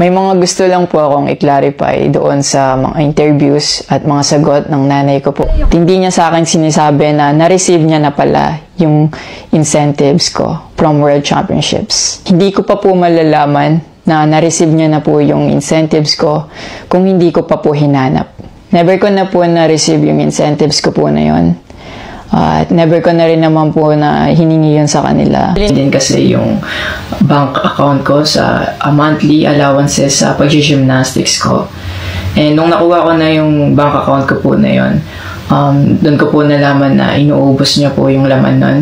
May mga gusto lang po akong i-clarify doon sa mga interviews at mga sagot ng nanay ko po. Hindi niya sa akin sinasabi na na-receive niya na pala yung incentives ko from World Championships. Hindi ko pa po malalaman na na-receive niya na po yung incentives ko kung hindi ko pa po hinanap. Never ko na po na-receive yung incentives ko po na yun. At never ko na rin naman po na hiningi yun sa kanila. Din kasi yung bank account ko sa monthly allowances sa pag-gymnastics ko. And nung nakuha ko na yung bank account ko po na yun, doon ko po nalaman na inuubos niya po yung laman nun.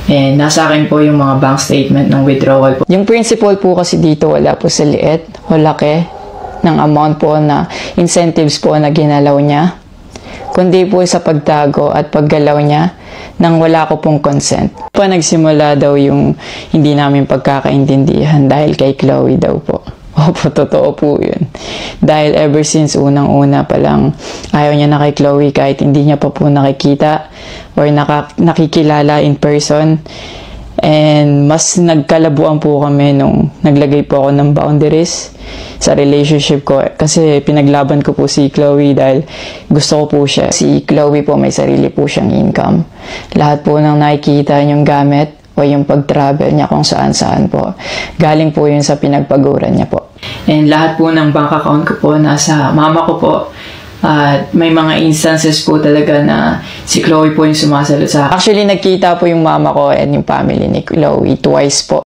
And nasa akin po yung mga bank statement ng withdrawal po. Yung principal po kasi dito wala po sa liit o laki ng amount po na incentives po na ginalaw niya, kundi po sa pagtago at paggalaw niya nang wala ko pong consent. Pa nagsimula daw yung hindi namin pagkakaintindihan dahil kay Chloe daw po. Opo, totoo po yun. Dahil ever since unang-una pa lang, ayaw niya na kay Chloe kahit hindi niya pa po nakikita or nakikilala in person. And mas nagkalabuan po kami nung naglagay po ako ng boundaries sa relationship ko. Kasi pinaglaban ko po si Chloe dahil gusto ko po siya. Si Chloe po may sarili po siyang income. Lahat po ng nakikita niyong gamit o yung pag-travel niya kung saan-saan po, galing po yun sa pinagpaguran niya po. And lahat po ng bank account ko po nasa mama ko po. At may mga instances po talaga na si Chloe po yung sumasagot sa akin. Actually, nagkita po yung mama ko and yung family ni Chloe twice po.